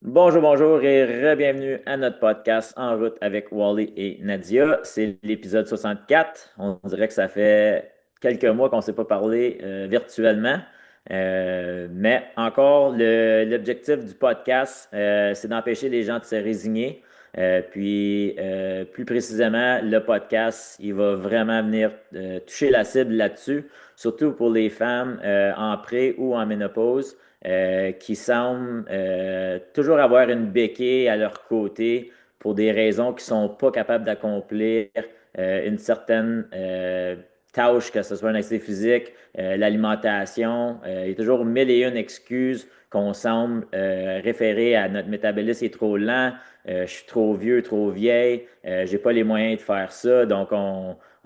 Bonjour, bonjour et re-bienvenue à notre podcast En route avec Wally et Nadia. C'est l'épisode 64. On dirait que ça fait quelques mois qu'on ne s'est pas parlé virtuellement. Mais encore, l'objectif du podcast, c'est d'empêcher les gens de se résigner. Plus précisément, le podcast, il va vraiment venir toucher la cible là-dessus, surtout pour les femmes en pré ou en ménopause qui semblent toujours avoir une béquille à leur côté pour des raisons qui ne sont pas capables d'accomplir une certaine tâche, que ce soit une activité physique, l'alimentation. Il y a toujours mille et une excuses qu'on semble référer à notre métabolisme est trop lent, je suis trop vieux, trop vieille, j'ai pas les moyens de faire ça.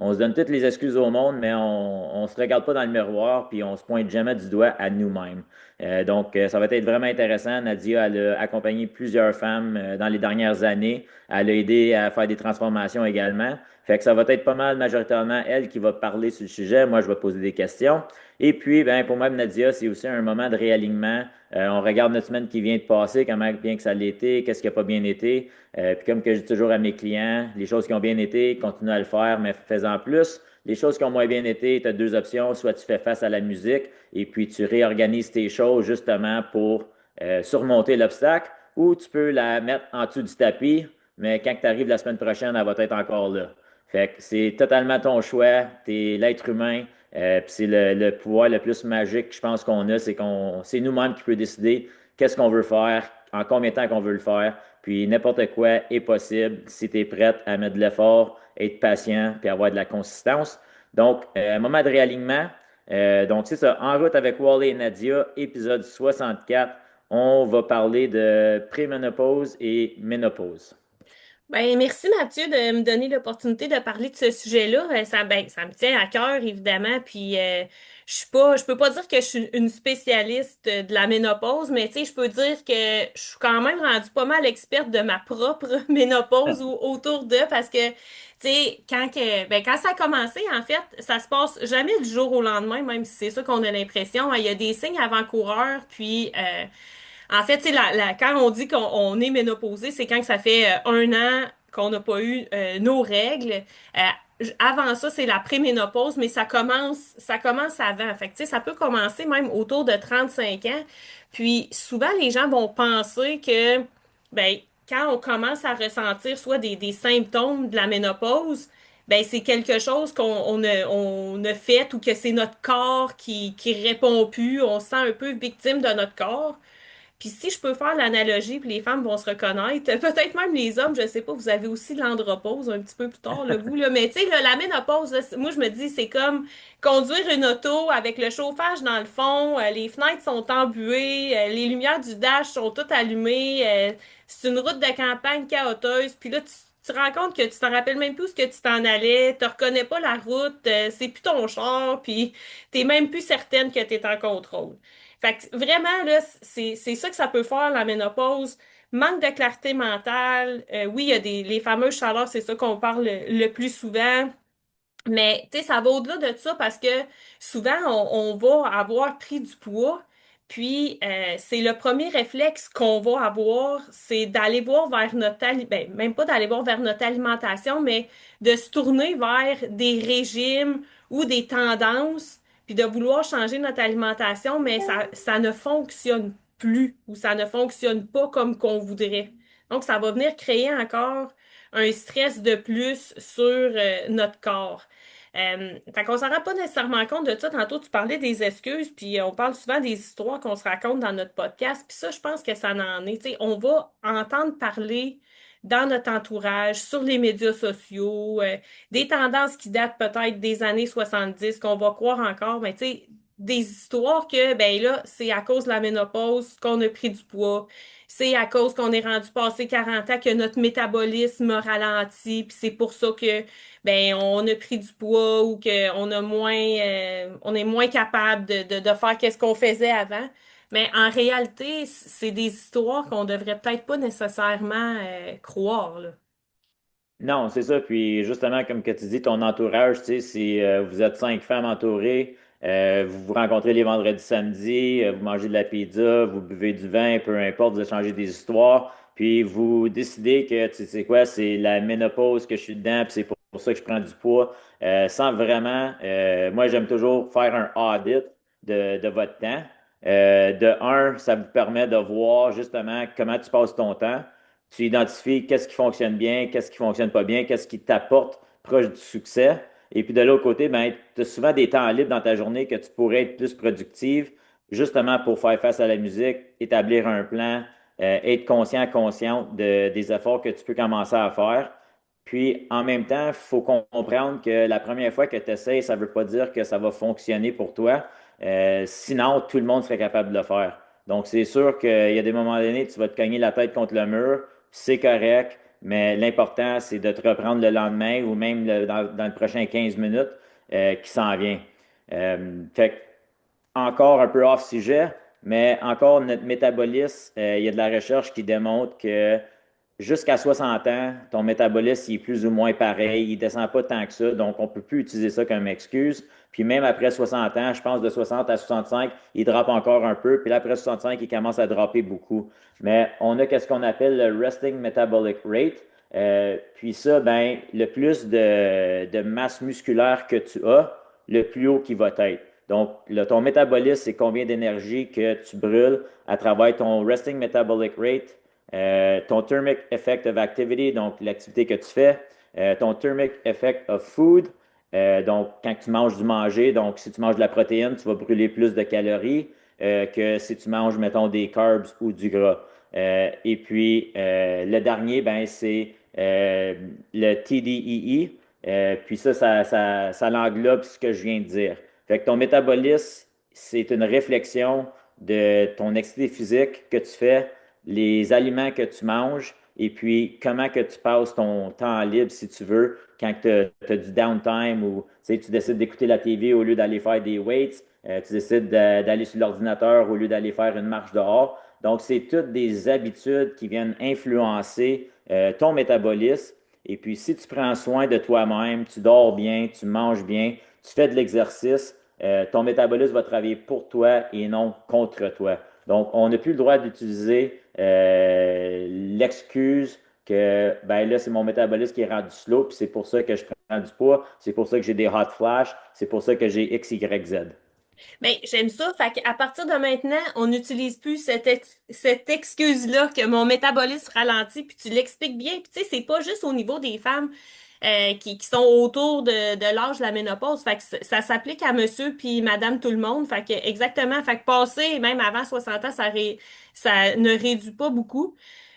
On se donne toutes les excuses au monde, mais on se regarde pas dans le miroir, puis on se pointe jamais du doigt à nous-mêmes. Ça va être vraiment intéressant. Nadia, elle a accompagné plusieurs femmes dans les dernières années. Elle a aidé à faire des transformations également. Fait que ça va être pas mal majoritairement elle qui va parler sur le sujet. Moi, je vais poser des questions. Et puis, ben, pour moi, Nadia, c'est aussi un moment de réalignement. On regarde notre semaine qui vient de passer, comment bien que ça l'était, qu'est-ce qui n'a pas bien été. Puis comme que je dis toujours à mes clients, les choses qui ont bien été, continue à le faire, mais fais-en plus. Les choses qui ont moins bien été, tu as deux options. Soit tu fais face à la musique et puis tu réorganises tes choses justement pour surmonter l'obstacle, ou tu peux la mettre en dessous du tapis, mais quand tu arrives la semaine prochaine, elle va être encore là. Fait que c'est totalement ton choix. Tu es l'être humain. Puis c'est le pouvoir le plus magique que je pense qu'on a, c'est nous-mêmes qui peut décider qu'est-ce qu'on veut faire, en combien de temps qu'on veut le faire. Puis n'importe quoi est possible si tu es prête à mettre de l'effort, être patient, puis avoir de la consistance. Un moment de réalignement. C'est ça. En route avec Wally et Nadia, épisode 64. On va parler de préménopause et ménopause. Ben, merci Mathieu de me donner l'opportunité de parler de ce sujet-là. Ça me tient à cœur, évidemment. Je peux pas dire que je suis une spécialiste de la ménopause, mais tu sais, je peux dire que je suis quand même rendue pas mal experte de ma propre ménopause ou autour d'eux parce que, tu sais, quand ça a commencé, en fait, ça se passe jamais du jour au lendemain, même si c'est ça qu'on a l'impression. Il y a des signes avant-coureurs, en fait, tu sais, quand on dit qu'on est ménopausé, c'est quand que ça fait un an qu'on n'a pas eu nos règles. Avant ça, c'est la préménopause, mais ça commence avant. Fait que, tu sais, ça peut commencer même autour de 35 ans. Puis souvent, les gens vont penser que, ben, quand on commence à ressentir soit des symptômes de la ménopause, ben, c'est quelque chose on a fait ou que c'est notre corps qui répond plus. On se sent un peu victime de notre corps. Puis si je peux faire l'analogie, puis les femmes vont se reconnaître, peut-être même les hommes, je sais pas, vous avez aussi l'andropause un petit peu plus tard, là, vous, là, mais tu sais, là, la ménopause, là, moi je me dis, c'est comme conduire une auto avec le chauffage dans le fond, les fenêtres sont embuées, les lumières du dash sont toutes allumées, c'est une route de campagne chaoteuse, puis là, tu te rends compte que tu t'en rappelles même plus où ce que tu t'en allais, tu reconnais pas la route, c'est plus ton char, puis t'es même plus certaine que t'es en contrôle. Fait que vraiment, là, c'est ça que ça peut faire, la ménopause. Manque de clarté mentale. Oui, il y a les fameuses chaleurs, c'est ça qu'on parle le plus souvent. Mais, tu sais, ça va au-delà de ça parce que souvent, on va avoir pris du poids. C'est le premier réflexe qu'on va avoir, c'est d'aller voir vers ben, même pas d'aller voir vers notre alimentation, mais de se tourner vers des régimes ou des tendances, puis de vouloir changer notre alimentation, mais ça ne fonctionne plus ou ça ne fonctionne pas comme qu'on voudrait. Donc, ça va venir créer encore un stress de plus sur notre corps. Fait qu'on s'en rend pas nécessairement compte de ça. Tantôt, tu parlais des excuses, puis on parle souvent des histoires qu'on se raconte dans notre podcast. Puis ça, je pense que ça en est. Tu sais, on va entendre parler dans notre entourage, sur les médias sociaux, des tendances qui datent peut-être des années 70 qu'on va croire encore, mais tu sais, des histoires que, ben là, c'est à cause de la ménopause qu'on a pris du poids. C'est à cause qu'on est rendu passé 40 ans que notre métabolisme a ralenti, puis c'est pour ça que ben on a pris du poids ou qu'on a on est moins capable de faire qu'est-ce qu'on faisait avant. Mais en réalité, c'est des histoires qu'on devrait peut-être pas nécessairement croire, là. Non, c'est ça. Puis justement, comme que tu dis, ton entourage, tu sais, si vous êtes cinq femmes entourées, Vous vous rencontrez les vendredis, samedis, vous mangez de la pizza, vous buvez du vin, peu importe, vous échangez des histoires, puis vous décidez que, tu sais quoi, c'est la ménopause que je suis dedans, puis c'est pour ça que je prends du poids, sans vraiment, moi j'aime toujours faire un audit de votre temps. De un, ça vous permet de voir justement comment tu passes ton temps. Tu identifies qu'est-ce qui fonctionne bien, qu'est-ce qui fonctionne pas bien, qu'est-ce qui t'apporte proche du succès. Et puis de l'autre côté, ben, tu as souvent des temps libres dans ta journée que tu pourrais être plus productive, justement pour faire face à la musique, établir un plan, être conscient, consciente des efforts que tu peux commencer à faire. Puis en même temps, il faut comprendre que la première fois que tu essaies, ça ne veut pas dire que ça va fonctionner pour toi. Sinon, tout le monde serait capable de le faire. Donc, c'est sûr qu'il y a des moments donnés, tu vas te cogner la tête contre le mur, c'est correct, mais l'important, c'est de te reprendre le lendemain ou même dans le prochain 15 minutes qui s'en vient. Fait que, encore un peu hors sujet, mais encore notre métabolisme, il y a de la recherche qui démontre que jusqu'à 60 ans, ton métabolisme il est plus ou moins pareil, il ne descend pas tant que ça, donc on ne peut plus utiliser ça comme excuse. Puis même après 60 ans, je pense de 60 à 65, il drape encore un peu, puis là, après 65, il commence à dropper beaucoup. Mais on a qu'est-ce qu'on appelle le resting metabolic rate. Puis ça, ben, le plus de masse musculaire que tu as, le plus haut qu'il va être. Donc, ton métabolisme, c'est combien d'énergie que tu brûles à travers ton resting metabolic rate, ton thermic effect of activity, donc l'activité que tu fais, ton thermic effect of food, donc quand tu manges du manger, donc si tu manges de la protéine, tu vas brûler plus de calories que si tu manges, mettons, des carbs ou du gras. Et puis, le dernier, ben, c'est le TDEE. Puis ça l'englobe ce que je viens de dire. Fait que ton métabolisme, c'est une réflexion de ton activité physique que tu fais, les aliments que tu manges, et puis comment que tu passes ton temps libre, si tu veux, quand tu as, du downtime ou tu décides d'écouter la TV au lieu d'aller faire des weights, tu décides d'aller sur l'ordinateur au lieu d'aller faire une marche dehors. Donc, c'est toutes des habitudes qui viennent influencer ton métabolisme. Et puis, si tu prends soin de toi-même, tu dors bien, tu manges bien, tu fais de l'exercice, ton métabolisme va travailler pour toi et non contre toi. Donc, on n'a plus le droit d'utiliser l'excuse que ben là, c'est mon métabolisme qui est rendu slow, puis c'est pour ça que je prends du poids, c'est pour ça que j'ai des hot flashes, c'est pour ça que j'ai X, Y, Z. Ben, j'aime ça. Fait qu'à partir de maintenant, on n'utilise plus cette excuse-là que mon métabolisme ralentit, puis tu l'expliques bien. Puis tu sais, c'est pas juste au niveau des femmes qui sont autour de l'âge de la ménopause. Fait que ça s'applique à monsieur puis madame tout le monde. Fait que exactement. Fait que passer, même avant 60 ans, ça ne réduit pas beaucoup.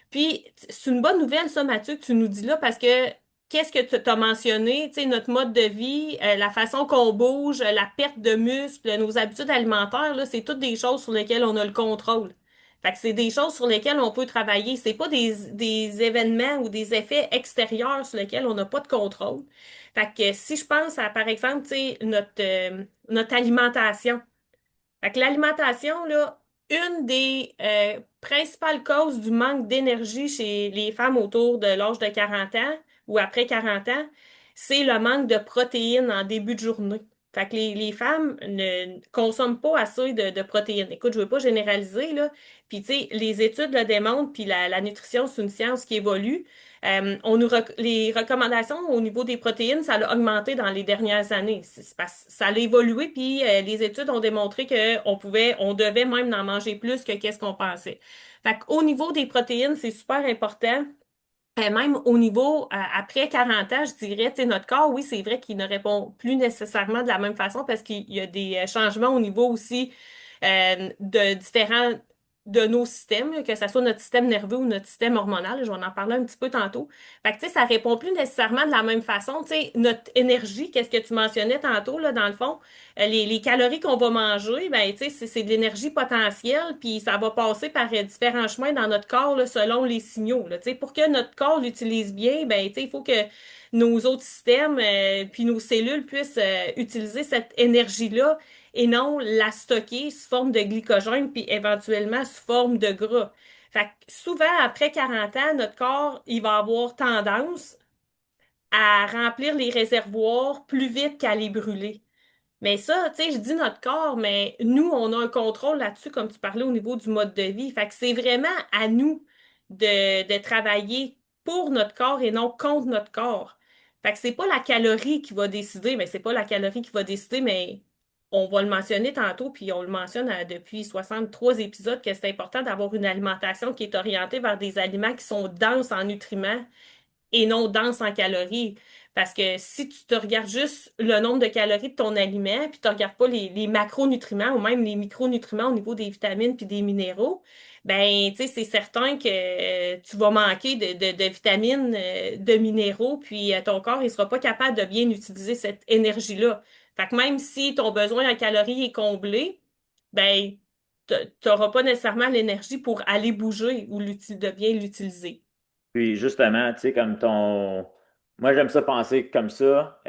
Puis, c'est une bonne nouvelle, ça, Mathieu, que tu nous dis là, parce que qu'est-ce que tu as mentionné? Tu sais, notre mode de vie, la façon qu'on bouge, la perte de muscles, nos habitudes alimentaires, là, c'est toutes des choses sur lesquelles on a le contrôle. Fait que c'est des choses sur lesquelles on peut travailler. C'est pas des événements ou des effets extérieurs sur lesquels on n'a pas de contrôle. Fait que si je pense à, par exemple, tu sais, notre alimentation. Fait que l'alimentation, là, une des principales causes du manque d'énergie chez les femmes autour de l'âge de 40 ans ou après 40 ans, c'est le manque de protéines en début de journée. Fait que les femmes ne consomment pas assez de protéines. Écoute, je veux pas généraliser, là. Puis, tu sais, les études le démontrent, puis la nutrition, c'est une science qui évolue. Les recommandations au niveau des protéines, ça a augmenté dans les dernières années. Ça a évolué, puis les études ont démontré on devait même en manger plus que qu'est-ce qu'on pensait. Fait qu'au niveau des protéines, c'est super important. Même au niveau après 40 ans, je dirais, tu sais, notre corps, oui, c'est vrai qu'il ne répond plus nécessairement de la même façon parce qu'il y a des changements au niveau aussi de différents de nos systèmes, là, que ce soit notre système nerveux ou notre système hormonal. Je vais en parler un petit peu tantôt. Fait que, tu sais, ça répond plus nécessairement de la même façon. Tu sais, notre énergie, qu'est-ce que tu mentionnais tantôt, là, dans le fond, les calories qu'on va manger, ben, tu sais, c'est de l'énergie potentielle, puis ça va passer par différents chemins dans notre corps, là, selon les signaux, là. Tu sais, pour que notre corps l'utilise bien, ben, tu sais, il faut que nos autres systèmes, puis nos cellules puissent utiliser cette énergie-là et non la stocker sous forme de glycogène, puis éventuellement sous forme de gras. Fait que souvent, après 40 ans, notre corps, il va avoir tendance à remplir les réservoirs plus vite qu'à les brûler. Mais ça, tu sais, je dis notre corps, mais nous, on a un contrôle là-dessus, comme tu parlais au niveau du mode de vie. Fait que c'est vraiment à nous de travailler pour notre corps et non contre notre corps. Fait que c'est pas la calorie qui va décider, mais c'est pas la calorie qui va décider, mais on va le mentionner tantôt, puis on le mentionne depuis 63 épisodes que c'est important d'avoir une alimentation qui est orientée vers des aliments qui sont denses en nutriments et non dense en calories. Parce que si tu te regardes juste le nombre de calories de ton aliment, puis tu ne regardes pas les macronutriments ou même les micronutriments au niveau des vitamines puis des minéraux, ben, tu sais, c'est certain que tu vas manquer de vitamines, de minéraux, puis ton corps, il sera pas capable de bien utiliser cette énergie-là. Fait que même si ton besoin en calories est comblé, ben, tu n'auras pas nécessairement l'énergie pour aller bouger ou de bien l'utiliser. Puis justement, tu sais, comme ton. Moi, j'aime ça penser comme ça.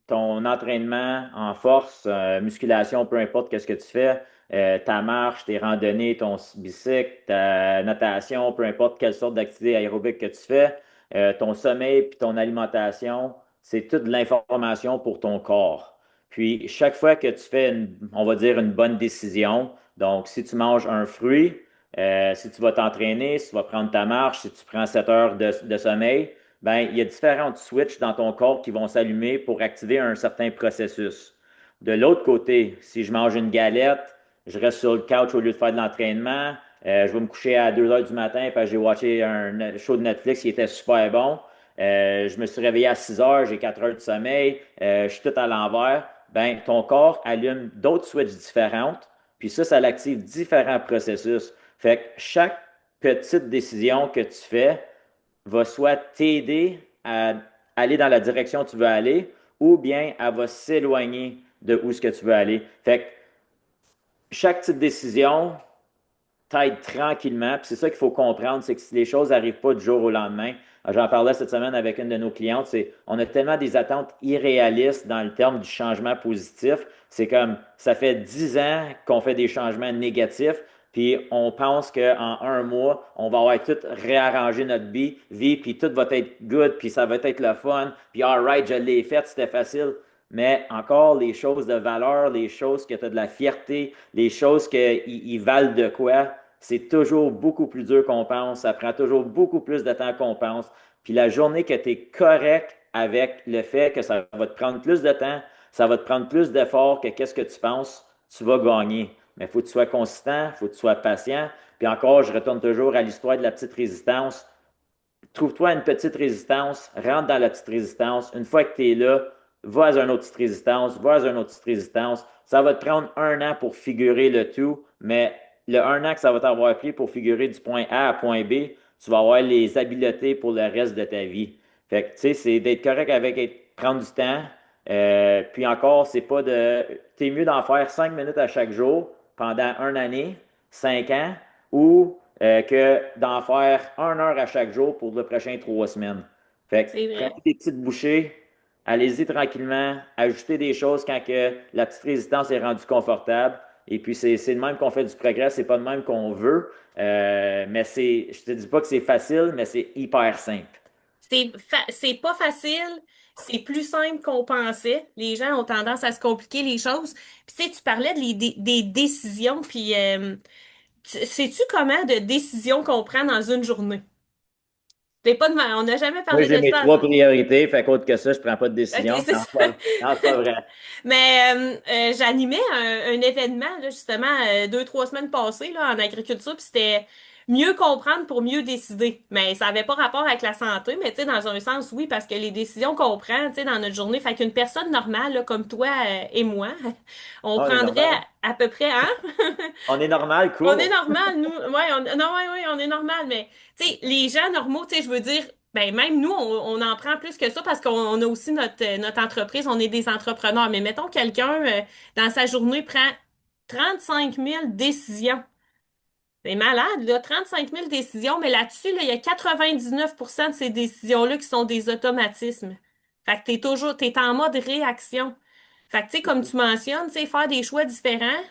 Ton entraînement en force, musculation, peu importe qu'est-ce que tu fais, ta marche, tes randonnées, ton bicycle, ta natation, peu importe quelle sorte d'activité aérobique que tu fais, ton sommeil puis ton alimentation, c'est toute de l'information pour ton corps. Puis chaque fois que tu fais, on va dire, une bonne décision, donc si tu manges un fruit, si tu vas t'entraîner, si tu vas prendre ta marche, si tu prends 7 heures de sommeil, ben, il y a différentes switches dans ton corps qui vont s'allumer pour activer un certain processus. De l'autre côté, si je mange une galette, je reste sur le couch au lieu de faire de l'entraînement, je vais me coucher à 2 heures du matin parce que j'ai watché un show de Netflix qui était super bon. Je me suis réveillé à 6 heures, j'ai 4 heures de sommeil, je suis tout à l'envers. Ben, ton corps allume d'autres switches différentes, puis ça l'active différents processus. Fait que chaque petite décision que tu fais va soit t'aider à aller dans la direction où tu veux aller, ou bien elle va s'éloigner de où ce que tu veux aller. Fait que chaque petite décision t'aide tranquillement. Puis c'est ça qu'il faut comprendre, c'est que si les choses n'arrivent pas du jour au lendemain, j'en parlais cette semaine avec une de nos clientes, c'est on a tellement des attentes irréalistes dans le terme du changement positif. C'est comme ça fait 10 ans qu'on fait des changements négatifs, puis on pense qu'en un mois, on va avoir tout réarrangé notre vie, puis tout va être good, puis ça va être le fun, puis all right, je l'ai fait, c'était facile. Mais encore, les choses de valeur, les choses que tu as de la fierté, les choses qui valent de quoi, c'est toujours beaucoup plus dur qu'on pense. Ça prend toujours beaucoup plus de temps qu'on pense. Puis la journée que tu es correct avec le fait que ça va te prendre plus de temps, ça va te prendre plus d'efforts que qu'est-ce que tu penses, tu vas gagner. Mais il faut que tu sois consistant, il faut que tu sois patient. Puis encore, je retourne toujours à l'histoire de la petite résistance. Trouve-toi une petite résistance, rentre dans la petite résistance. Une fois que tu es là, va à une autre petite résistance, va à une autre petite résistance. Ça va te prendre un an pour figurer le tout, mais le un an que ça va t'avoir pris pour figurer du point A à point B, tu vas avoir les habiletés pour le reste de ta vie. Fait que, tu sais, c'est d'être correct avec prendre du temps. Puis encore, c'est pas de. T'es mieux d'en faire 5 minutes à chaque jour pendant une année, 5 ans, ou que d'en faire 1 heure à chaque jour pour le prochain 3 semaines. Fait que C'est vrai. prenez des petites bouchées, allez-y tranquillement, ajoutez des choses quand que la petite résistance est rendue confortable. Et puis c'est de même qu'on fait du progrès, c'est pas de même qu'on veut. Mais je te dis pas que c'est facile, mais c'est hyper simple. C'est pas facile, c'est plus simple qu'on pensait. Les gens ont tendance à se compliquer les choses. Puis tu sais, tu parlais des décisions, puis sais-tu comment de décisions qu'on prend dans une journée? T'es pas de on n'a jamais Moi, parlé j'ai de mes ça trois ensemble. priorités, fait qu'autre que ça, je prends pas de OK, décision. c'est Non, ça. non, c'est pas vrai. Mais j'animais un événement, là, justement, 2, 3 semaines passées là, en agriculture, puis c'était mieux comprendre pour mieux décider. Mais ça avait pas rapport avec la santé, mais tu sais, dans un sens, oui, parce que les décisions qu'on prend, tu sais, dans notre journée, fait qu'une personne normale, là, comme toi et moi, on Ah, on est prendrait normal. à peu près, hein? On est normal, On est cool. normal, nous. Ouais, non, ouais, ouais, on est normal, mais tu sais, les gens normaux, tu sais, je veux dire, ben même nous, on en prend plus que ça parce qu'on a aussi notre entreprise, on est des entrepreneurs. Mais mettons quelqu'un dans sa journée prend 35 000 décisions. C'est malade, là, 35 000 décisions, mais là-dessus, là, il y a 99% de ces décisions-là qui sont des automatismes. Fait que t'es en mode réaction. Fait que, tu sais, comme tu mentionnes, tu sais, faire des choix différents,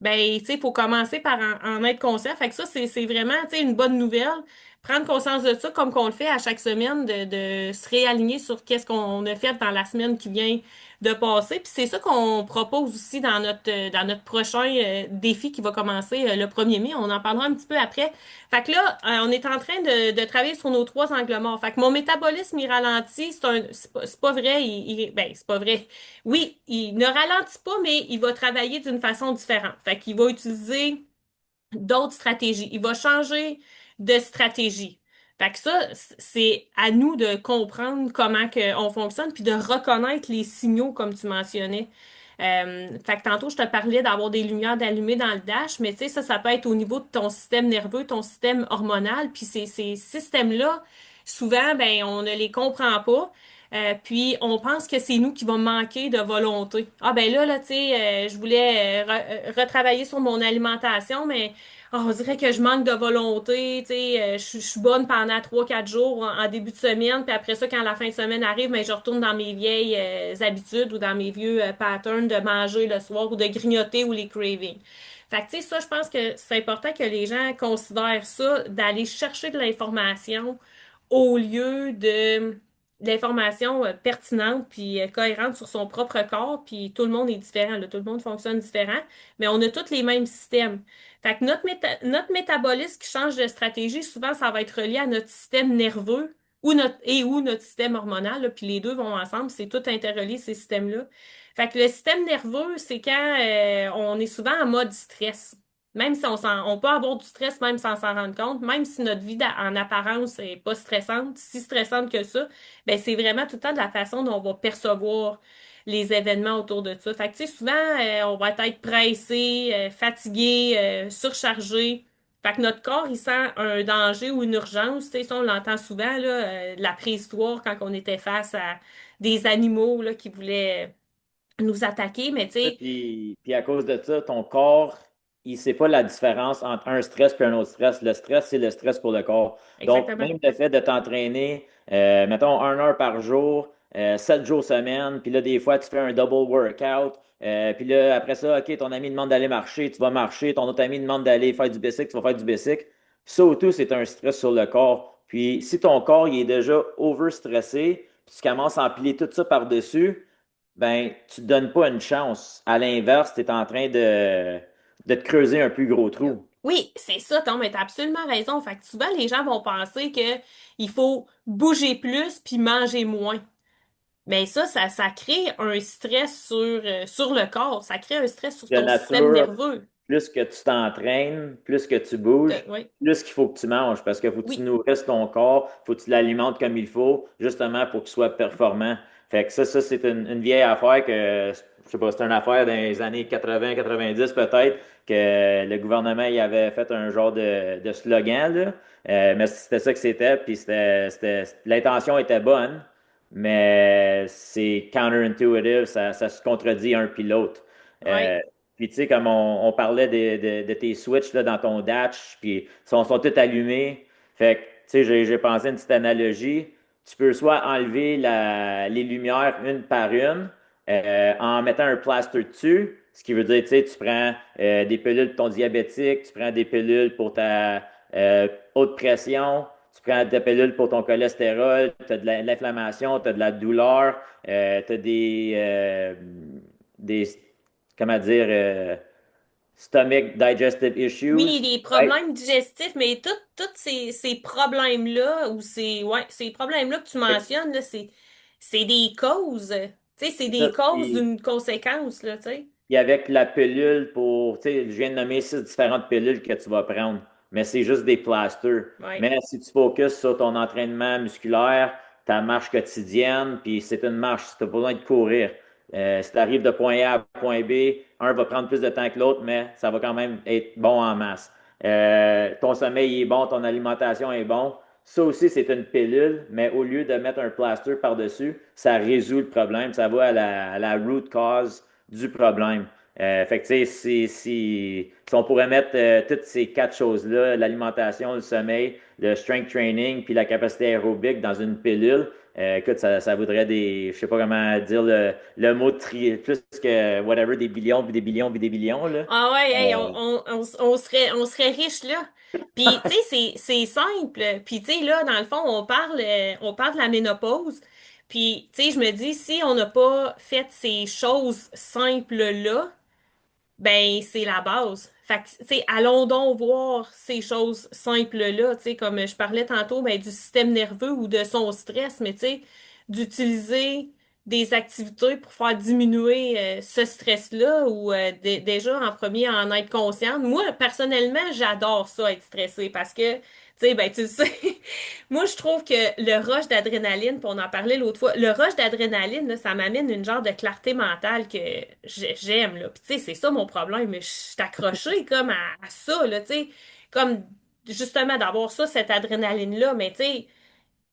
ben, tu sais, il faut commencer par en être conscient. Fait que ça, c'est vraiment, tu sais, une bonne nouvelle prendre conscience de ça comme qu'on le fait à chaque semaine, de se réaligner sur qu'est-ce qu'on a fait dans la semaine qui vient de passer. Puis c'est ça qu'on propose aussi dans notre prochain défi qui va commencer le 1er mai. On en parlera un petit peu après. Fait que là, on est en train de travailler sur nos trois angles morts. Fait que mon métabolisme, il ralentit. C'est pas vrai. Ben, c'est pas vrai. Oui, il ne ralentit pas, mais il va travailler d'une façon différente. Fait qu'il va utiliser d'autres stratégies. Il va changer de stratégie. Fait que ça, c'est à nous de comprendre comment que on fonctionne, puis de reconnaître les signaux, comme tu mentionnais. Fait que tantôt, je te parlais d'avoir des lumières d'allumées dans le dash, mais tu sais, ça peut être au niveau de ton système nerveux, ton système hormonal, puis ces systèmes-là, souvent, ben, on ne les comprend pas. Puis on pense que c'est nous qui va manquer de volonté. Ah ben là, tu sais, je voulais retravailler sur mon alimentation, mais on dirait que je manque de volonté, tu sais, je suis bonne pendant 3 4 jours en début de semaine, puis après ça, quand la fin de semaine arrive, ben, je retourne dans mes vieilles habitudes ou dans mes vieux patterns de manger le soir ou de grignoter ou les cravings. Fait que, tu sais, ça, je pense que c'est important que les gens considèrent ça, d'aller chercher de l'information au lieu de l'information pertinente puis cohérente sur son propre corps, puis tout le monde est différent, là, tout le monde fonctionne différent, mais on a tous les mêmes systèmes. Fait que notre métabolisme qui change de stratégie, souvent, ça va être relié à notre système nerveux ou notre système hormonal, là, puis les deux vont ensemble, c'est tout interrelié, ces systèmes-là. Fait que le système nerveux, c'est quand on est souvent en mode stress. Même si on peut avoir du stress même sans s'en rendre compte, même si notre vie en apparence est pas stressante, si stressante que ça, ben c'est vraiment tout le temps de la façon dont on va percevoir les événements autour de ça. Fait que, tu sais, souvent, on va être pressé, fatigué, surchargé. Fait que notre corps, il sent un danger ou une urgence. Tu sais, ça, on l'entend souvent, là, de la préhistoire, quand on était face à des animaux, là, qui voulaient nous attaquer. Mais, tu sais, Puis à cause de ça, ton corps, il ne sait pas la différence entre un stress et un autre stress. Le stress, c'est le stress pour le corps. Donc, exactement. même le fait de t'entraîner, mettons, 1 heure par jour, 7 jours semaine, puis là, des fois, tu fais un double workout. Puis là, après ça, OK, ton ami demande d'aller marcher, tu vas marcher. Ton autre ami demande d'aller faire du bicycle, tu vas faire du bicycle. Ça, au tout, c'est un stress sur le corps. Puis, si ton corps, il est déjà overstressé, puis tu commences à empiler tout ça par-dessus, ben, tu te donnes pas une chance. À l'inverse, tu es en train de te creuser un plus gros trou. Oui, c'est ça, Tom, mais t'as absolument raison. Fait que souvent, les gens vont penser que il faut bouger plus puis manger moins. Mais ça crée un stress sur le corps. Ça crée un stress sur De ton système nature, nerveux. plus que tu t'entraînes, plus que tu bouges, Oui, plus qu'il faut que tu manges parce qu'il faut que tu oui, nourrisses ton corps, faut que tu l'alimentes comme il faut, justement pour qu'il soit performant. Fait que ça c'est une vieille affaire que, je sais pas, c'est une affaire dans les années 80-90 peut-être, que le gouvernement y avait fait un genre de slogan, là. Mais c'était ça que c'était, puis l'intention était bonne, mais c'est counterintuitive, ça se contredit un puis l'autre. oui, Puis, tu sais, comme on parlait de tes switches là, dans ton Datch, puis sont tous allumés. Fait que, tu sais, j'ai pensé à une petite analogie. Tu peux soit enlever les lumières une par une en mettant un plaster dessus, ce qui veut dire, tu sais, tu prends des pilules pour ton diabétique, tu prends des pilules pour ta haute pression, tu prends des pilules pour ton cholestérol, tu as de l'inflammation, tu as de la douleur, tu as des comment dire, stomach digestive issue, oui, les right? problèmes digestifs, mais tous ces problèmes-là, ou ces problèmes-là que tu mentionnes, là, c'est des causes. Tu sais, c'est C'est des ça. causes d'une conséquence, là, tu sais. Puis avec la pilule pour, tu sais, je viens de nommer 6 différentes pilules que tu vas prendre, mais c'est juste des plasters. Oui, Mais si tu focuses sur ton entraînement musculaire, ta marche quotidienne, puis c'est une marche, tu n'as pas besoin de courir. Si tu arrives de point A à point B, un va prendre plus de temps que l'autre, mais ça va quand même être bon en masse. Ton sommeil est bon, ton alimentation est bon. Ça aussi, c'est une pilule, mais au lieu de mettre un plaster par-dessus, ça résout le problème. Ça va à la root cause du problème. Fait que, tu sais, si on pourrait mettre toutes ces quatre choses-là, l'alimentation, le sommeil, le strength training, puis la capacité aérobique dans une pilule, écoute, ça voudrait je sais pas comment dire le mot plus que whatever, des billions, puis des billions, puis des billions, là. Ah ouais, hey, Euh, on serait riche là. Puis, tu sais, c'est simple. Puis, tu sais, là, dans le fond, on parle de la ménopause. Puis, tu sais, je me dis, si on n'a pas fait ces choses simples-là, ben, c'est la base. Fait que, tu sais, allons donc voir ces choses simples-là, tu sais, comme je parlais tantôt, ben, du système nerveux ou de son stress, mais tu sais, d'utiliser des activités pour faire diminuer ce stress-là ou déjà en premier en être consciente. Moi, personnellement, j'adore ça, être stressée, parce que, tu sais, ben, tu le sais, moi, je trouve que le rush d'adrénaline, puis on en parlait l'autre fois, le rush d'adrénaline, là, ça m'amène une genre de clarté mentale que j'aime, là. Puis, tu sais, c'est ça mon problème, mais je suis accrochée comme à ça, là, tu sais, comme justement d'avoir ça, cette adrénaline-là, mais tu sais,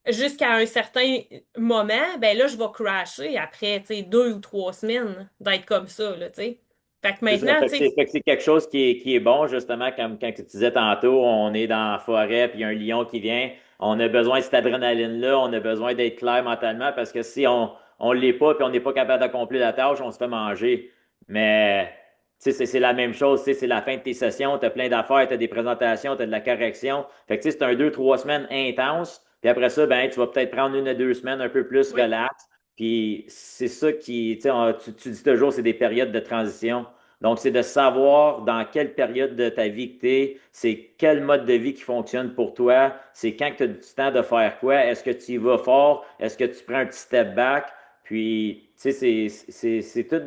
jusqu'à un certain moment, ben là, je vais crasher après, tu sais, 2 ou 3 semaines d'être comme ça, là, tu sais. Fait que C'est ça. maintenant, tu sais, Fait que c'est quelque chose qui est bon, justement, comme quand tu disais tantôt, on est dans la forêt, puis il y a un lion qui vient. On a besoin de cette adrénaline-là, on a besoin d'être clair mentalement, parce que si on l'est pas, puis on n'est pas capable d'accomplir la tâche, on se fait manger. Mais tu sais, c'est la même chose, tu sais, c'est la fin de tes sessions, tu as plein d'affaires, tu as des présentations, tu as de la correction. Fait que tu sais, c'est un 2, 3 semaines intense, puis après ça, ben, tu vas peut-être prendre 1 à 2 semaines un peu plus oui, relax. Puis c'est ça qui, tu sais, tu dis toujours, c'est des périodes de transition. Donc, c'est de savoir dans quelle période de ta vie que tu es, c'est quel mode de vie qui fonctionne pour toi, c'est quand tu as du temps de faire quoi, est-ce que tu y vas fort, est-ce que tu prends un petit step back, puis, tu sais, c'est tout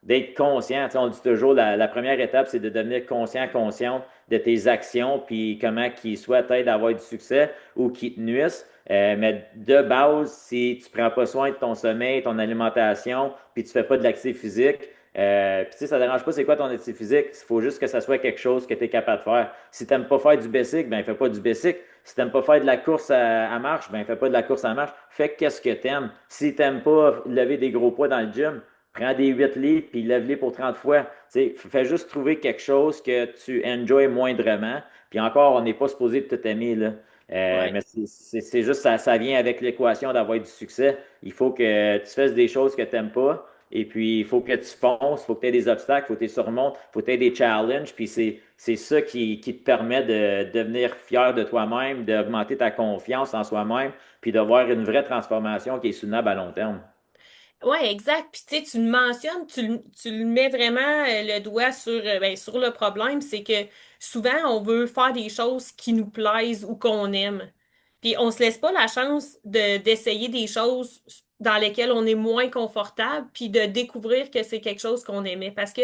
d'être conscient. Tu sais, on dit toujours, la première étape, c'est de devenir conscient, consciente de tes actions, puis comment qu'ils soient t'aident à avoir du succès ou qui te nuisent. Mais de base, si tu prends pas soin de ton sommeil, ton alimentation, puis tu fais pas de l'activité physique, puis tu sais, ça ne dérange pas c'est quoi ton activité physique. Il faut juste que ça soit quelque chose que tu es capable de faire. Si tu n'aimes pas faire du basic, ben fais pas du basic. Si tu n'aimes pas faire de la course à marche, ben fais pas de la course à marche. Fais qu'est-ce que tu aimes. Si tu n'aimes pas lever des gros poids dans le gym, prends des 8 livres puis lève-les pour 30 fois. Tu sais, fais juste trouver quelque chose que tu enjoys moindrement. Puis encore, on n'est pas supposé de tout aimer, là. ouais. Mais c'est juste ça vient avec l'équation d'avoir du succès. Il faut que tu fasses des choses que tu n'aimes pas. Et puis, il faut que tu fonces, il faut que tu aies des obstacles, il faut que tu les surmontes, il faut que tu aies des challenges. Puis, c'est ça qui te permet de devenir fier de toi-même, d'augmenter ta confiance en soi-même, puis d'avoir une vraie transformation qui est soutenable à long terme. Ouais, exact. Puis tu sais, tu le mentionnes, tu le mets vraiment le doigt sur, ben, sur le problème, c'est que souvent on veut faire des choses qui nous plaisent ou qu'on aime. Puis on se laisse pas la chance d'essayer des choses dans lesquelles on est moins confortable, puis de découvrir que c'est quelque chose qu'on aimait. Parce que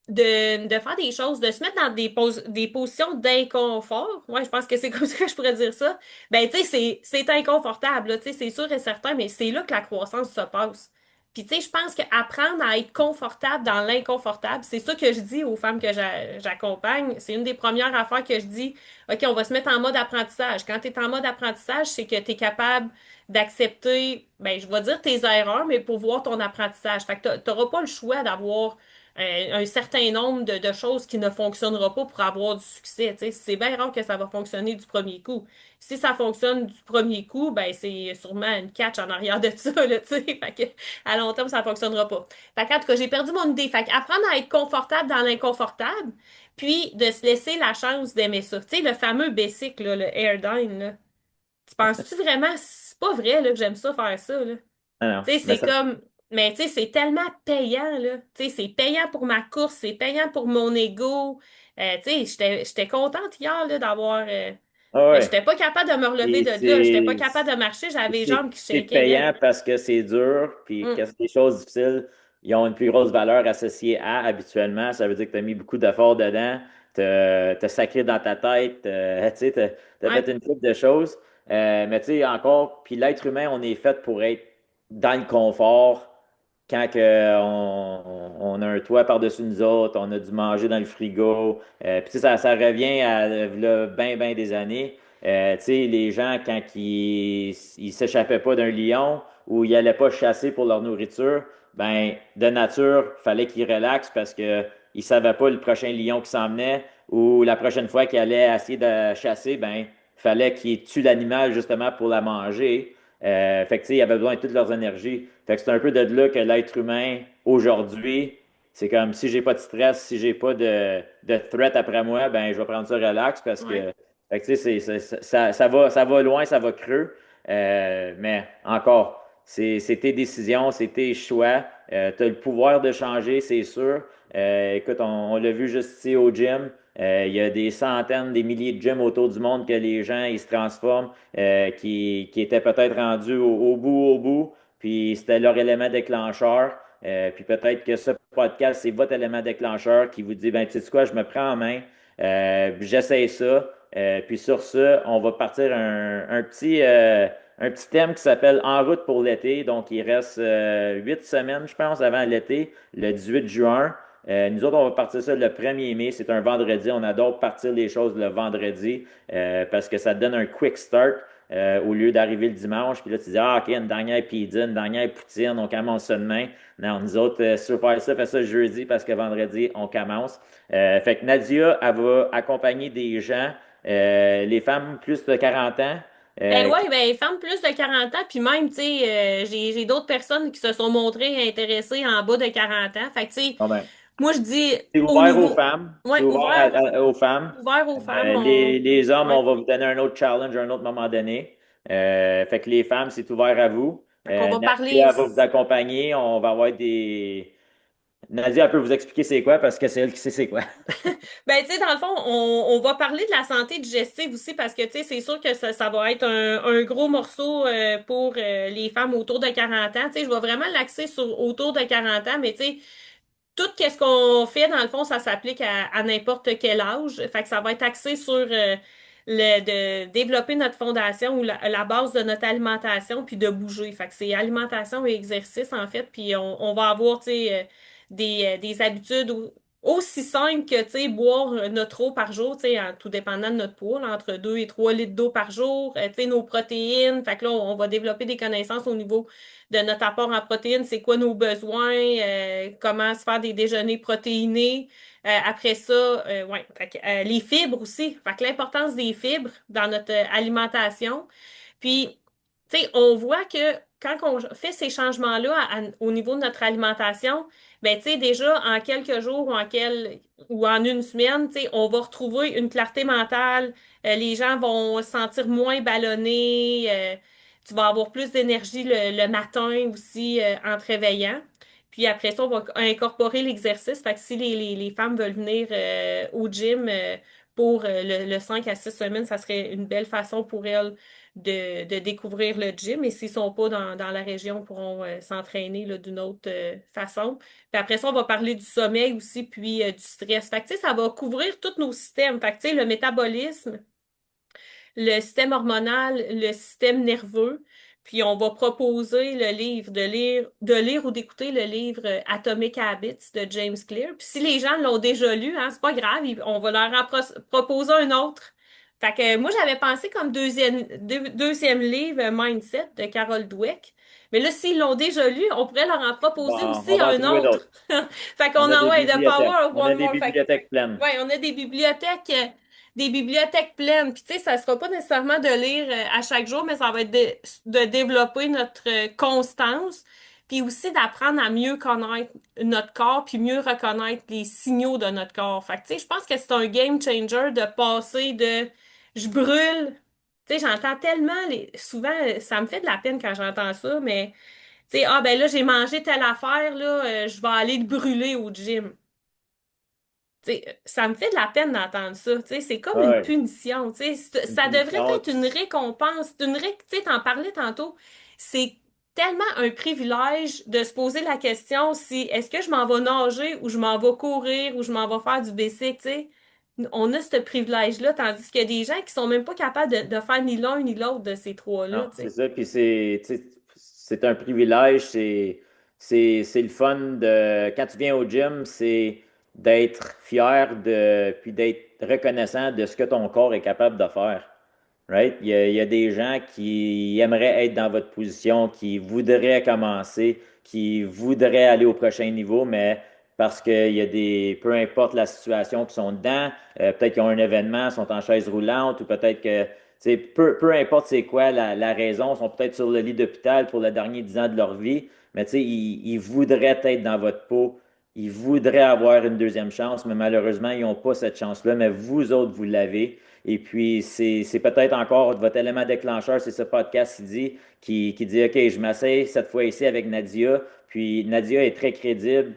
de faire des choses, de se mettre dans des positions d'inconfort. Ouais, je pense que c'est comme ça que je pourrais dire ça. Ben, tu sais, c'est inconfortable, là, tu sais, c'est sûr et certain, mais c'est là que la croissance se passe. Puis, tu sais, je pense qu'apprendre à être confortable dans l'inconfortable, c'est ça que je dis aux femmes que j'accompagne. C'est une des premières affaires que je dis. OK, on va se mettre en mode apprentissage. Quand tu es en mode apprentissage, c'est que tu es capable d'accepter, ben, je vais dire tes erreurs, mais pour voir ton apprentissage. Fait que tu n'auras pas le choix d'avoir un certain nombre de choses qui ne fonctionnera pas pour avoir du succès. Tu sais, c'est bien rare que ça va fonctionner du premier coup. Si ça fonctionne du premier coup, ben c'est sûrement une catch en arrière de ça, là, tu sais. Fait que, à long terme, ça fonctionnera pas. Fait que, en tout cas, j'ai perdu mon idée. Fait que apprendre à être confortable dans l'inconfortable, puis de se laisser la chance d'aimer ça. Tu sais, le fameux basic, là, le Airdyne, là. Tu penses-tu vraiment, c'est pas vrai, là, que j'aime ça faire ça, là? Ah non, Tu sais, mais c'est comme, mais tu sais, c'est tellement payant, là. Tu sais, c'est payant pour ma course, c'est payant pour mon ego. Tu sais, j'étais contente hier, là, d'avoir. ah Ben, ouais. j'étais pas capable de me relever Et de là. J'étais pas capable de marcher, j'avais les jambes qui c'est shakaient raide. payant parce que c'est dur, puis que Hum, c'est des choses difficiles, ils ont une plus grosse valeur associée à habituellement. Ça veut dire que tu as mis beaucoup d'efforts dedans, t'as sacré dans ta tête, tu sais, t'as ouais, fait une couple de choses. Mais tu sais, encore, puis l'être humain, on est fait pour être dans le confort quand on a un toit par-dessus nous autres, on a du manger dans le frigo. Puis tu sais, ça revient à bien, bien des années. Tu sais, les gens, quand ils s'échappaient pas d'un lion ou ils allaient pas chasser pour leur nourriture, ben, de nature, fallait qu'il relaxe parce que il savait pas le prochain lion qui s'en venait ou la prochaine fois qu'il allait essayer de chasser, ben, fallait qu'il tue l'animal justement pour la manger. Fait que, tu sais, il avait besoin de toutes leurs énergies. Fait que c'est un peu de là que l'être humain, aujourd'hui, c'est comme si j'ai pas de stress, si j'ai pas de threat après moi, ben, je vais prendre ça relax parce Ouais. que, fait que, tu sais, ça va loin, ça va creux. Mais encore, c'est tes décisions, c'est tes choix. Tu as le pouvoir de changer, c'est sûr. Écoute, on l'a vu juste ici au gym. Il y a des centaines, des milliers de gyms autour du monde que les gens ils se transforment, qui étaient peut-être rendus au bout, puis c'était leur élément déclencheur. Puis peut-être que ce podcast, c'est votre élément déclencheur qui vous dit, ben, tu sais quoi, je me prends en main, puis j'essaie ça. Puis sur ça, on va partir un petit thème qui s'appelle En route pour l'été. Donc, il reste 8 semaines, je pense, avant l'été, le 18 juin. Nous autres, on va partir ça le 1er mai. C'est un vendredi. On adore partir les choses le vendredi parce que ça te donne un quick start au lieu d'arriver le dimanche. Puis là, tu dis, ah, OK, une dernière pizza, une dernière poutine, on commence ça demain. Non, nous autres, si tu veux faire ça, fais ça jeudi parce que vendredi, on commence. Fait que Nadia, elle va accompagner des gens, les femmes plus de 40 ans. Ben Qui... ouais, ben femmes plus de 40 ans, puis même, tu sais, j'ai d'autres personnes qui se sont montrées intéressées en bas de 40 ans. Fait que, tu sais, Bon, ben, moi, je dis c'est au ouvert aux niveau, femmes. C'est ouais, ouvert ouvert, aux femmes. ouvert aux femmes, Les hommes, ouais. on va vous donner un autre challenge à un autre moment donné. Fait que les femmes, c'est ouvert à vous. Fait qu'on va parler. Nadia va vous accompagner. On va avoir des. Nadia elle peut vous expliquer c'est quoi parce que c'est elle qui sait c'est quoi. Ben, tu sais, dans le fond, on va parler de la santé digestive aussi parce que, tu sais, c'est sûr que ça va être un gros morceau pour les femmes autour de 40 ans. Tu sais, je vais vraiment l'axer sur autour de 40 ans, mais tu sais, tout ce qu'on fait, dans le fond, ça s'applique à n'importe quel âge. Fait que ça va être axé sur de développer notre fondation ou la base de notre alimentation, puis de bouger. Fait que c'est alimentation et exercice, en fait. Puis on va avoir, tu sais, des habitudes aussi simples que, tu sais, boire notre eau par jour, tu sais, tout dépendant de notre poids, là, entre 2 et 3 litres d'eau par jour. Tu sais, nos protéines. Fait que là, on va développer des connaissances au niveau de notre apport en protéines, c'est quoi nos besoins, comment se faire des déjeuners protéinés. Après ça, ouais, fait que, les fibres aussi. Fait que l'importance des fibres dans notre alimentation. Puis, tu sais, on voit que quand on fait ces changements-là au niveau de notre alimentation, ben, tu sais, déjà en quelques jours ou en une semaine, tu sais, on va retrouver une clarté mentale. Les gens vont se sentir moins ballonnés. Tu vas avoir plus d'énergie le matin aussi en te réveillant. Puis après ça, on va incorporer l'exercice. Fait que si les femmes veulent venir au gym pour le 5 à 6 semaines, ça serait une belle façon pour elles de découvrir le gym. Et s'ils sont pas dans la région, pourront s'entraîner là, d'une autre façon. Puis après ça, on va parler du sommeil aussi, puis du stress. Fait que, tu sais, ça va couvrir tous nos systèmes. Fait que, tu sais, le métabolisme, le système hormonal, le système nerveux. Puis on va proposer le livre, de lire ou d'écouter le livre Atomic Habits de James Clear. Puis si les gens l'ont déjà lu, hein, c'est pas grave, on va leur en proposer un autre. Fait que moi, j'avais pensé comme deuxième livre Mindset de Carol Dweck. Mais là, s'ils l'ont déjà lu, on pourrait leur en proposer Bon, on aussi va en un trouver autre. d'autres. Fait On qu'on a en des ouais, The bibliothèques. Power of On a One des More. Fait bibliothèques pleines. ouais, on a des bibliothèques pleines. Puis tu sais, ça sera pas nécessairement de lire à chaque jour, mais ça va être de développer notre constance, puis aussi d'apprendre à mieux connaître notre corps, puis mieux reconnaître les signaux de notre corps. Fait que tu sais, je pense que c'est un game changer de passer de je brûle. Tu sais, j'entends tellement souvent, ça me fait de la peine quand j'entends ça, mais tu sais, ah ben là, j'ai mangé telle affaire, là, je vais aller le brûler au gym. T'sais, ça me fait de la peine d'entendre ça. T'sais, c'est comme une Ouais, punition. T'sais, une ça devrait punition. être une récompense. T'sais, t'en parlais tantôt. C'est tellement un privilège de se poser la question si est-ce que je m'en vais nager ou je m'en vais courir ou je m'en vais faire du bicycle. T'sais. On a ce privilège-là, tandis qu'il y a des gens qui sont même pas capables de faire ni l'un ni l'autre de ces trois-là. Non, c'est T'sais. ça. Puis tu sais, c'est un privilège. C'est le fun de quand tu viens au gym, c'est d'être fier puis d'être reconnaissant de ce que ton corps est capable de faire. Right? Il y a des gens qui aimeraient être dans votre position, qui voudraient commencer, qui voudraient aller au prochain niveau, mais parce qu'il y a peu importe la situation qu'ils sont dedans, peut-être qu'ils ont un événement, sont en chaise roulante, ou peut-être que, tu sais, peu importe c'est quoi la raison, ils sont peut-être sur le lit d'hôpital pour le dernier 10 ans de leur vie, mais tu sais, ils voudraient être dans votre peau, ils voudraient avoir une deuxième chance, mais malheureusement, ils n'ont pas cette chance-là, mais vous autres, vous l'avez. Et puis, c'est peut-être encore votre élément déclencheur, c'est ce podcast qui dit, OK, je m'asseye cette fois ici avec Nadia. Puis Nadia est très crédible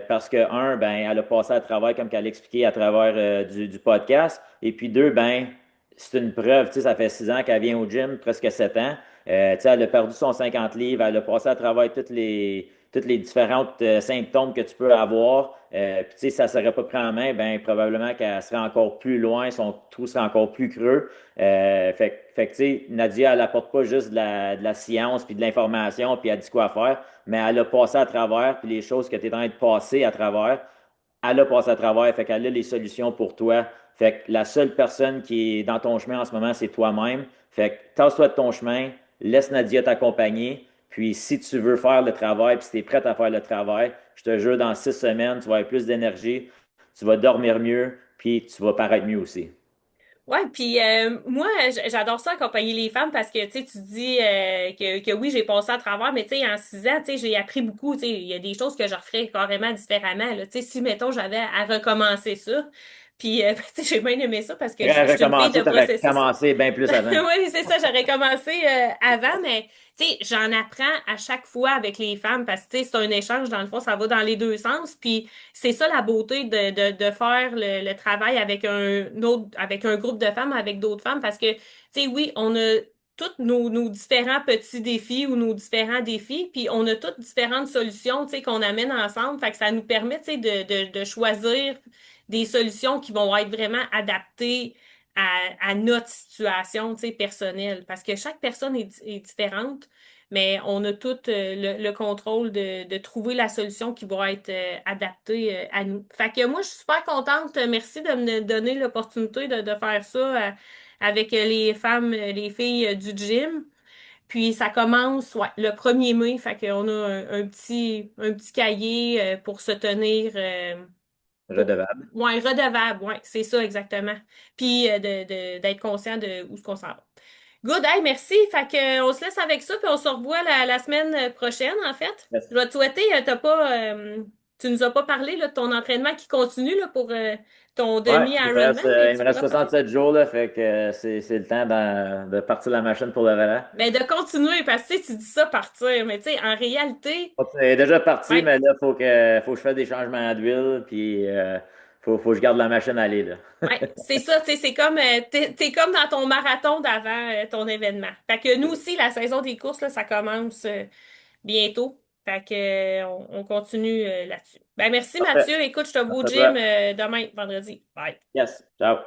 parce que, un, ben, elle a passé à travers, comme qu'elle expliqué, à travers du podcast. Et puis, deux, ben, c'est une preuve. Tu sais, ça fait 6 ans qu'elle vient au gym, presque 7 ans. Tu sais, elle a perdu son 50 livres, elle a passé à travers toutes les différentes symptômes que tu peux avoir. Puis, tu sais, si ça ne serait pas pris en main, ben, probablement qu'elle serait encore plus loin, son trou serait encore plus creux. Tu sais, Nadia, elle apporte pas juste de la science puis de l'information, puis elle dit quoi faire, mais elle a passé à travers, puis les choses que tu es en train de passer à travers, elle a passé à travers, fait qu'elle a les solutions pour toi. Fait que la seule personne qui est dans ton chemin en ce moment, c'est toi-même. Fait que tasse-toi de ton chemin, laisse Nadia t'accompagner. Puis si tu veux faire le travail, puis si tu es prête à faire le travail, je te jure, dans 6 semaines, tu vas avoir plus d'énergie, tu vas dormir mieux, puis tu vas paraître mieux aussi. Ouais, puis moi, j'adore ça accompagner les femmes parce que tu sais, tu dis que oui, j'ai passé à travers, mais tu sais, en 6 ans, tu sais, j'ai appris beaucoup. Tu sais, il y a des choses que je referais carrément différemment. Là. Tu sais, si mettons j'avais à recommencer ça, puis tu sais, j'ai bien aimé ça parce que Tu je suis une fille de recommencer, tu aurais processus. commencé bien plus avant. Oui, c'est ça, j'aurais commencé avant, mais tu sais, j'en apprends à chaque fois avec les femmes parce que tu sais, c'est un échange, dans le fond, ça va dans les deux sens. Puis c'est ça la beauté de faire le travail avec avec un groupe de femmes, avec d'autres femmes, parce que tu sais, oui, on a tous nos différents petits défis ou nos différents défis, puis on a toutes différentes solutions, tu sais, qu'on amène ensemble. Fait que ça nous permet, tu sais, de choisir des solutions qui vont être vraiment adaptées à notre situation, tu sais, personnelle. Parce que chaque personne est différente, mais on a tout le contrôle de trouver la solution qui va être adaptée à nous. Fait que moi, je suis super contente. Merci de me donner l'opportunité de faire ça avec les femmes, les filles du gym. Puis ça commence ouais, le 1er mai, fait qu'on a un petit cahier pour se tenir pour Redevable. ouais, redevable, ouais, c'est ça exactement. Puis d'être conscient de où ce qu'on s'en va. Good, hey, merci. Fait que on se laisse avec ça, puis on se revoit la semaine prochaine, en fait. Yes. Je vais te souhaiter, tu nous as pas parlé là, de ton entraînement qui continue là, pour ton Ouais, demi-Ironman, mais il me tu reste pourras parler. 67 jours, là, fait que c'est le temps de partir la machine pour le volant. Mais de continuer, parce que tu sais, tu dis ça partir, mais tu sais, en réalité, C'est déjà parti, ouais, mais là, faut que je fasse des changements d'huile, puis faut que je garde la machine à aller, là. ouais, c'est ça, tu sais, c'est comme, t'es comme dans ton marathon d'avant ton événement. Fait que nous aussi, la saison des courses, là, ça commence bientôt. Fait que, on continue là-dessus. Ben, merci Parfait. Mathieu. Écoute, je te vois au Merci à gym toi. demain, vendredi. Bye. Yes. Ciao.